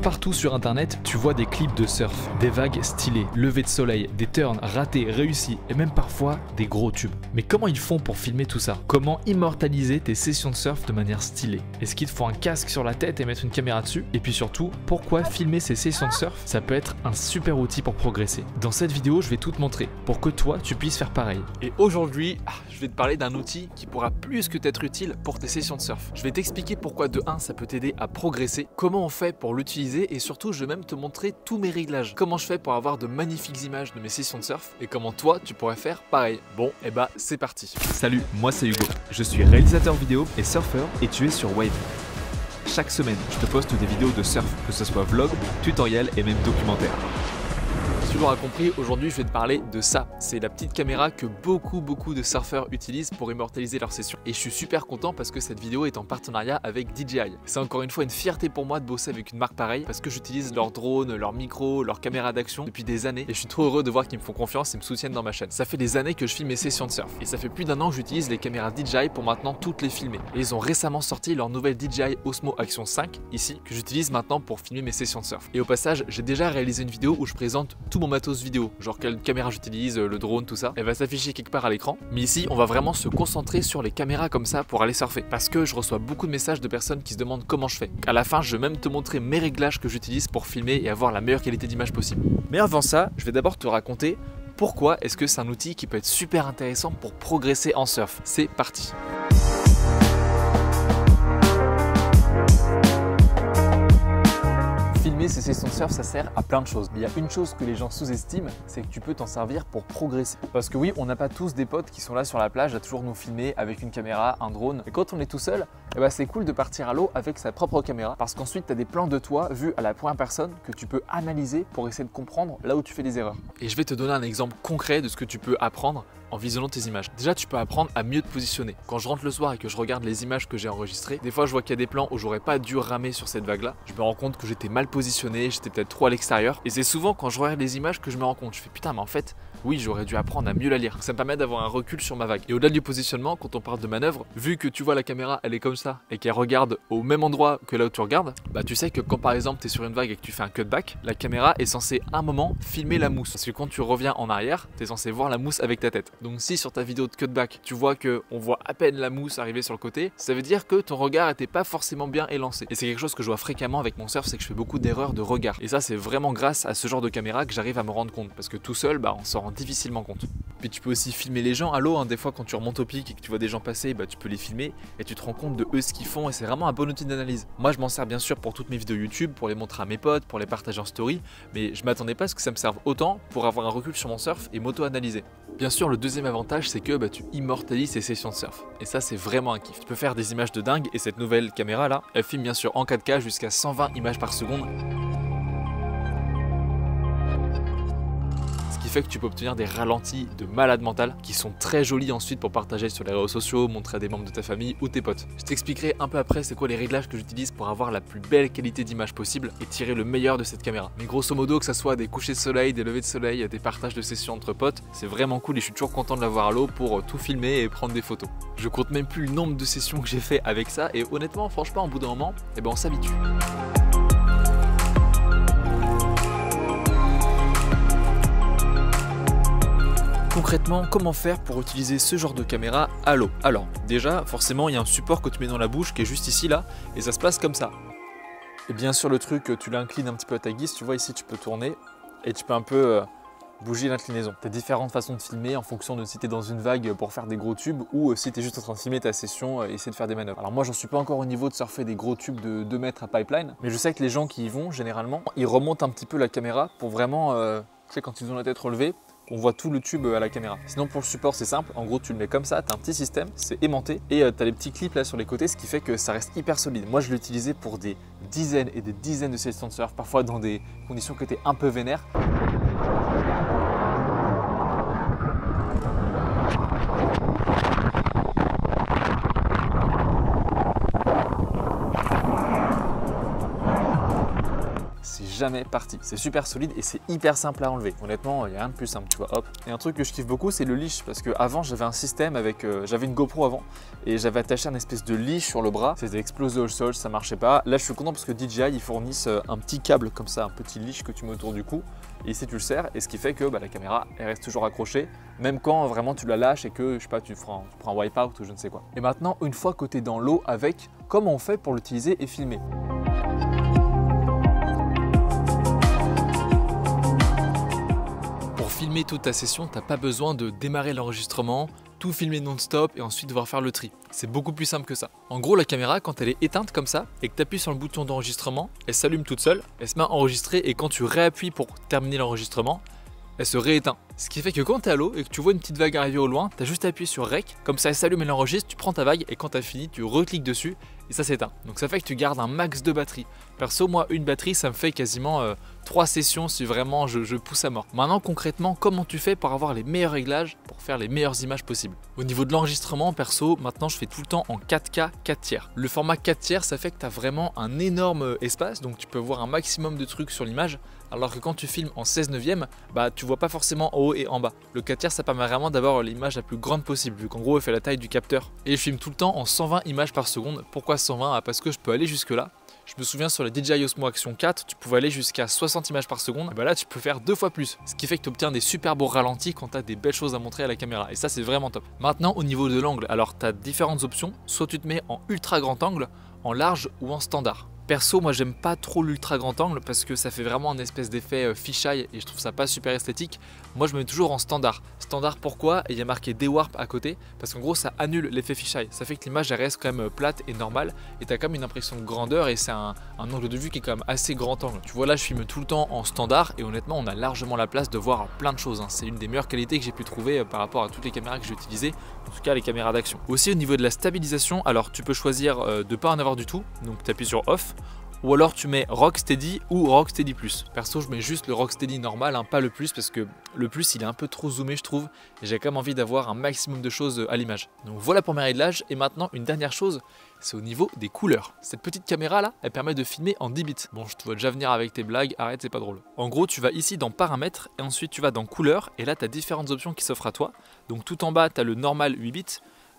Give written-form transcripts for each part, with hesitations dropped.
Partout sur internet, tu vois des clips de surf, des vagues stylées, levées de soleil, des turns ratés, réussis et même parfois des gros tubes. Mais comment ils font pour filmer tout ça? Comment immortaliser tes sessions de surf de manière stylée? Est-ce qu'il te faut un casque sur la tête et mettre une caméra dessus? Et puis surtout, pourquoi filmer ces sessions de surf? Ça peut être un super outil pour progresser. Dans cette vidéo, je vais tout te montrer pour que toi, tu puisses faire pareil. Et aujourd'hui, je vais te parler d'un outil qui pourra plus que t'être utile pour tes sessions de surf. Je vais t'expliquer pourquoi de 1, ça peut t'aider à progresser, comment on fait pour l'utiliser et surtout, je vais même te montrer tous mes réglages. Comment je fais pour avoir de magnifiques images de mes sessions de surf et comment toi, tu pourrais faire pareil. Bon, et bah, c'est parti. Salut, moi c'est Hugo. Je suis réalisateur vidéo et surfeur et tu es sur Wave. Chaque semaine, je te poste des vidéos de surf, que ce soit vlog, tutoriel et même documentaire. Tu l'auras compris, aujourd'hui je vais te parler de ça. C'est la petite caméra que beaucoup de surfeurs utilisent pour immortaliser leurs sessions. Et je suis super content parce que cette vidéo est en partenariat avec DJI. C'est encore une fois une fierté pour moi de bosser avec une marque pareille parce que j'utilise leurs drones, leurs micros, leurs caméras d'action depuis des années. Et je suis trop heureux de voir qu'ils me font confiance et me soutiennent dans ma chaîne. Ça fait des années que je filme mes sessions de surf. Et ça fait plus d'un an que j'utilise les caméras DJI pour maintenant toutes les filmer. Et ils ont récemment sorti leur nouvelle DJI Osmo Action 5, ici, que j'utilise maintenant pour filmer mes sessions de surf. Et au passage, j'ai déjà réalisé une vidéo où je présente tout mon matos vidéo, genre quelle caméra j'utilise, le drone, tout ça. Elle va s'afficher quelque part à l'écran. Mais ici, on va vraiment se concentrer sur les caméras comme ça pour aller surfer. Parce que je reçois beaucoup de messages de personnes qui se demandent comment je fais. À la fin, je vais même te montrer mes réglages que j'utilise pour filmer et avoir la meilleure qualité d'image possible. Mais avant ça, je vais d'abord te raconter pourquoi est-ce que c'est un outil qui peut être super intéressant pour progresser en surf. C'est parti. Filmer ces sessions de surf, ça sert à plein de choses. Mais il y a une chose que les gens sous-estiment, c'est que tu peux t'en servir pour progresser. Parce que oui, on n'a pas tous des potes qui sont là sur la plage à toujours nous filmer avec une caméra, un drone. Et quand on est tout seul, eh ben c'est cool de partir à l'eau avec sa propre caméra. Parce qu'ensuite, tu as des plans de toi vus à la première personne que tu peux analyser pour essayer de comprendre là où tu fais des erreurs. Et je vais te donner un exemple concret de ce que tu peux apprendre en visionnant tes images. Déjà, tu peux apprendre à mieux te positionner. Quand je rentre le soir et que je regarde les images que j'ai enregistrées, des fois je vois qu'il y a des plans où j'aurais pas dû ramer sur cette vague là. Je me rends compte que j'étais mal positionné, j'étais peut-être trop à l'extérieur. Et c'est souvent quand je regarde les images que je me rends compte. Je fais putain, mais en fait, oui, j'aurais dû apprendre à mieux la lire. Ça me permet d'avoir un recul sur ma vague. Et au-delà du positionnement, quand on parle de manœuvre, vu que tu vois la caméra, elle est comme ça et qu'elle regarde au même endroit que là où tu regardes, bah tu sais que quand par exemple tu es sur une vague et que tu fais un cutback, la caméra est censée à un moment filmer la mousse. Parce que quand tu reviens en arrière, tu es censé voir la mousse avec ta tête. Donc si sur ta vidéo de cutback, tu vois que on voit à peine la mousse arriver sur le côté, ça veut dire que ton regard était pas forcément bien élancé. Et c'est quelque chose que je vois fréquemment avec mon surf, c'est que je fais beaucoup d'erreurs de regard. Et ça, c'est vraiment grâce à ce genre de caméra que j'arrive à me rendre compte. Parce que tout seul, bah on s'en rend difficilement compte. Puis tu peux aussi filmer les gens à l'eau, hein. Des fois quand tu remontes au pic et que tu vois des gens passer, bah tu peux les filmer et tu te rends compte de eux ce qu'ils font et c'est vraiment un bon outil d'analyse. Moi je m'en sers bien sûr pour toutes mes vidéos YouTube, pour les montrer à mes potes, pour les partager en story, mais je m'attendais pas à ce que ça me serve autant pour avoir un recul sur mon surf et m'auto-analyser. Bien sûr, le deuxième avantage, c'est que tu immortalises tes sessions de surf. Et ça, c'est vraiment un kiff. Tu peux faire des images de dingue et cette nouvelle caméra là, elle filme bien sûr en 4K jusqu'à 120 images par seconde. Fait que tu peux obtenir des ralentis de malade mental qui sont très jolis ensuite pour partager sur les réseaux sociaux, montrer à des membres de ta famille ou tes potes. Je t'expliquerai un peu après c'est quoi les réglages que j'utilise pour avoir la plus belle qualité d'image possible et tirer le meilleur de cette caméra. Mais grosso modo, que ça soit des couchers de soleil, des levées de soleil, des partages de sessions entre potes, c'est vraiment cool et je suis toujours content de l'avoir à l'eau pour tout filmer et prendre des photos. Je compte même plus le nombre de sessions que j'ai fait avec ça et honnêtement, franchement, au bout d'un moment, on s'habitue. Concrètement, comment faire pour utiliser ce genre de caméra à l'eau? Alors, déjà, forcément, il y a un support que tu mets dans la bouche qui est juste ici, là, et ça se passe comme ça. Et bien sûr, le truc, tu l'inclines un petit peu à ta guise, tu vois, ici, tu peux tourner, et tu peux un peu bouger l'inclinaison. Tu as différentes façons de filmer en fonction de si tu es dans une vague pour faire des gros tubes, ou si tu es juste en train de filmer ta session et essayer de faire des manœuvres. Alors moi, j'en suis pas encore au niveau de surfer des gros tubes de 2 mètres à pipeline, mais je sais que les gens qui y vont, généralement, ils remontent un petit peu la caméra pour vraiment, tu sais, quand ils ont la tête relevée, on voit tout le tube à la caméra. Sinon pour le support c'est simple, en gros tu le mets comme ça, tu as un petit système, c'est aimanté et tu as les petits clips là sur les côtés, ce qui fait que ça reste hyper solide. Moi je l'ai utilisé pour des dizaines et des dizaines de sessions de surf, parfois dans des conditions qui étaient un peu vénères. c'est jamais parti. C'est super solide et c'est hyper simple à enlever. Honnêtement, il n'y a rien de plus simple, tu vois, hop. Et un truc que je kiffe beaucoup, c'est le leash, parce que avant j'avais un système avec, j'avais une GoPro avant et j'avais attaché un espèce de leash sur le bras. C'était explosé au sol, ça marchait pas. Là, je suis content parce que DJI ils fournissent un petit câble comme ça, un petit leash que tu mets autour du cou. Et ici tu le serres, et ce qui fait que la caméra elle reste toujours accrochée, même quand vraiment tu la lâches et que je sais pas, tu prends un wipe-out ou je ne sais quoi. Et maintenant, une fois que tu es dans l'eau avec, comment on fait pour l'utiliser et filmer? Pour filmer toute ta session, t'as pas besoin de démarrer l'enregistrement, tout filmer non-stop et ensuite devoir faire le tri. C'est beaucoup plus simple que ça. En gros, la caméra, quand elle est éteinte comme ça et que tu appuies sur le bouton d'enregistrement, elle s'allume toute seule, elle se met à enregistrer et quand tu réappuies pour terminer l'enregistrement, elle se rééteint. Ce qui fait que quand tu es à l'eau et que tu vois une petite vague arriver au loin, tu as juste appuyé sur Rec, comme ça elle s'allume, elle enregistre, tu prends ta vague et quand tu as fini, tu recliques dessus et ça s'éteint. Donc ça fait que tu gardes un max de batterie. Perso, moi, une batterie, ça me fait quasiment 3 sessions si vraiment je pousse à mort. Maintenant, concrètement, comment tu fais pour avoir les meilleurs réglages, pour faire les meilleures images possibles? Au niveau de l'enregistrement, perso, maintenant je fais tout le temps en 4K 4 tiers. Le format 4 tiers, ça fait que tu as vraiment un énorme espace, donc tu peux voir un maximum de trucs sur l'image, alors que quand tu filmes en 16/9, tu vois pas forcément en haut et en bas. Le 4 tiers, ça permet vraiment d'avoir l'image la plus grande possible, vu qu'en gros, elle fait la taille du capteur. Et je filme tout le temps en 120 images par seconde. Pourquoi 120? Parce que je peux aller jusque là. Je me souviens sur la DJI Osmo Action 4, tu pouvais aller jusqu'à 60 images par seconde. Et là, tu peux faire 2 fois plus. Ce qui fait que tu obtiens des super beaux ralentis quand tu as des belles choses à montrer à la caméra. Et ça, c'est vraiment top. Maintenant, au niveau de l'angle, alors tu as différentes options. Soit tu te mets en ultra grand angle, en large ou en standard. Perso, moi j'aime pas trop l'ultra grand angle parce que ça fait vraiment un espèce d'effet fisheye et je trouve ça pas super esthétique. Moi je me mets toujours en standard. Standard pourquoi? Et il y a marqué D-Warp à côté parce qu'en gros ça annule l'effet fisheye. Ça fait que l'image elle reste quand même plate et normale et tu as quand même une impression de grandeur et c'est un angle de vue qui est quand même assez grand angle. Tu vois là je filme tout le temps en standard et honnêtement on a largement la place de voir plein de choses. C'est une des meilleures qualités que j'ai pu trouver par rapport à toutes les caméras que j'ai utilisées, en tout cas les caméras d'action. Aussi au niveau de la stabilisation, alors tu peux choisir de pas en avoir du tout, donc tu appuies sur off. Ou alors tu mets Rocksteady ou Rocksteady Plus. Perso, je mets juste le Rocksteady normal, pas le plus, parce que le plus il est un peu trop zoomé je trouve, et j'ai quand même envie d'avoir un maximum de choses à l'image. Donc voilà pour mes réglages, et maintenant une dernière chose, c'est au niveau des couleurs. Cette petite caméra là, elle permet de filmer en 10 bits. Bon, je te vois déjà venir avec tes blagues, arrête, c'est pas drôle. En gros, tu vas ici dans paramètres, et ensuite tu vas dans couleurs, et là tu as différentes options qui s'offrent à toi. Donc tout en bas, tu as le normal 8 bits,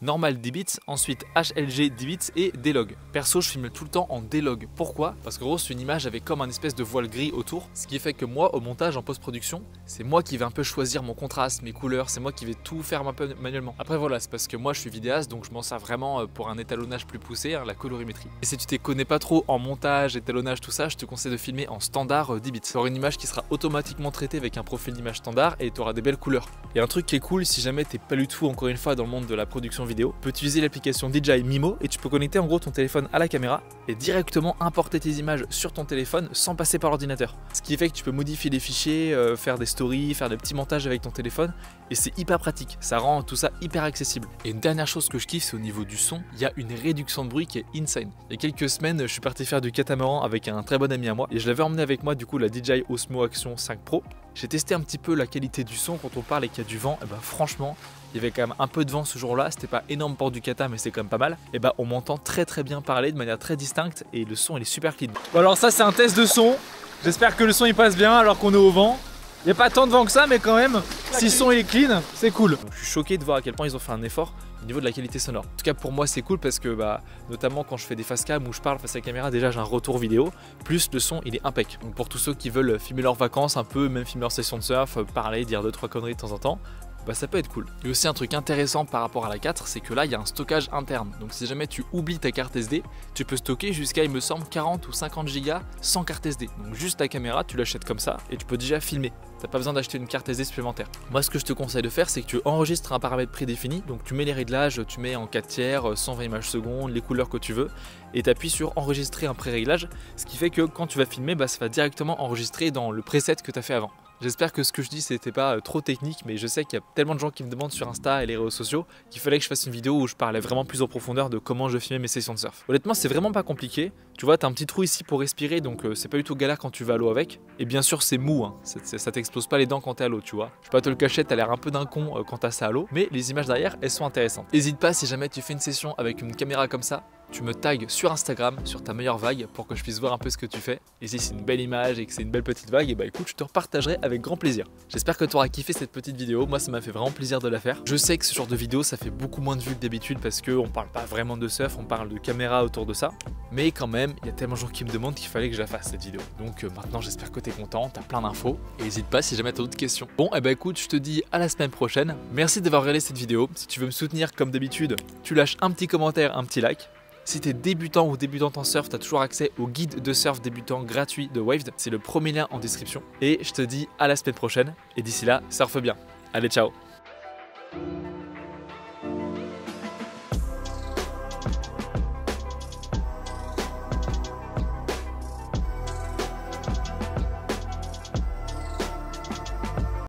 normal 10 bits, ensuite HLG 10 bits et D-Log. Perso, je filme tout le temps en D-Log. Pourquoi? Parce qu'en gros, c'est une image avec comme un espèce de voile gris autour, ce qui fait que moi, au montage, en post-production, c'est moi qui vais un peu choisir mon contraste, mes couleurs, c'est moi qui vais tout faire un peu manuellement. Après voilà, c'est parce que moi, je suis vidéaste, donc je m'en sers vraiment pour un étalonnage plus poussé, la colorimétrie. Et si tu t'y connais pas trop en montage, étalonnage, tout ça, je te conseille de filmer en standard 10 bits. Tu auras une image qui sera automatiquement traitée avec un profil d'image standard et tu auras des belles couleurs. Et un truc qui est cool, si jamais t'es pas du tout, encore une fois, dans le monde de la production vidéo, tu peux utiliser l'application DJI Mimo et tu peux connecter en gros ton téléphone à la caméra et directement importer tes images sur ton téléphone sans passer par l'ordinateur. Ce qui fait que tu peux modifier les fichiers, faire des stories, faire des petits montages avec ton téléphone et c'est hyper pratique. Ça rend tout ça hyper accessible. Et une dernière chose que je kiffe, c'est au niveau du son, il y a une réduction de bruit qui est insane. Il y a quelques semaines, je suis parti faire du catamaran avec un très bon ami à moi et je l'avais emmené avec moi du coup la DJI Osmo Action 5 Pro. J'ai testé un petit peu la qualité du son quand on parle et qu'il y a du vent, et franchement, il y avait quand même un peu de vent ce jour-là, c'était pas énorme pour du kata mais c'est quand même pas mal. Et on m'entend très bien parler de manière très distincte et le son il est super clean. Bon alors ça c'est un test de son, j'espère que le son il passe bien alors qu'on est au vent. Il n'y a pas tant de vent que ça mais quand même, si le son il est clean, c'est cool. Donc, je suis choqué de voir à quel point ils ont fait un effort au niveau de la qualité sonore. En tout cas pour moi c'est cool parce que notamment quand je fais des face cam où je parle face à la caméra, déjà j'ai un retour vidéo, plus le son il est impec. Donc pour tous ceux qui veulent filmer leurs vacances un peu, même filmer leur session de surf, parler, dire 2-3 conneries de temps en temps, ça peut être cool. Et aussi un truc intéressant par rapport à la 4, c'est que là il y a un stockage interne. Donc si jamais tu oublies ta carte SD, tu peux stocker jusqu'à il me semble 40 ou 50 Go sans carte SD. Donc juste ta caméra, tu l'achètes comme ça et tu peux déjà filmer. T'as pas besoin d'acheter une carte SD supplémentaire. Moi ce que je te conseille de faire, c'est que tu enregistres un paramètre prédéfini. Donc tu mets les réglages, tu mets en 4 tiers, 120 images secondes, les couleurs que tu veux. Et tu appuies sur enregistrer un pré-réglage. Ce qui fait que quand tu vas filmer, ça va directement enregistrer dans le preset que tu as fait avant. J'espère que ce que je dis c'était pas trop technique, mais je sais qu'il y a tellement de gens qui me demandent sur Insta et les réseaux sociaux qu'il fallait que je fasse une vidéo où je parlais vraiment plus en profondeur de comment je filmais mes sessions de surf. Honnêtement c'est vraiment pas compliqué, tu vois t'as un petit trou ici pour respirer donc c'est pas du tout galère quand tu vas à l'eau avec. Et bien sûr c'est mou, ça t'explose pas les dents quand t'es à l'eau tu vois. Je peux pas te le cacher, t'as l'air un peu d'un con quand t'as ça à l'eau, mais les images derrière elles sont intéressantes. N'hésite pas si jamais tu fais une session avec une caméra comme ça, tu me tags sur Instagram, sur ta meilleure vague, pour que je puisse voir un peu ce que tu fais. Et si c'est une belle image et que c'est une belle petite vague, et bah écoute, je te repartagerai avec grand plaisir. J'espère que tu auras kiffé cette petite vidéo, moi ça m'a fait vraiment plaisir de la faire. Je sais que ce genre de vidéo, ça fait beaucoup moins de vues que d'habitude parce qu'on parle pas vraiment de surf, on parle de caméra autour de ça. Mais quand même, il y a tellement de gens qui me demandent qu'il fallait que je la fasse cette vidéo. Donc maintenant j'espère que tu es content, tu as plein d'infos. Et n'hésite pas si jamais tu as d'autres questions. Bon, et bah écoute, je te dis à la semaine prochaine. Merci d'avoir regardé cette vidéo. Si tu veux me soutenir comme d'habitude, tu lâches un petit commentaire, un petit like. Si tu es débutant ou débutante en surf, tu as toujours accès au guide de surf débutant gratuit de Waved. C'est le premier lien en description. Et je te dis à la semaine prochaine. Et d'ici là, surfe bien. Allez, ciao!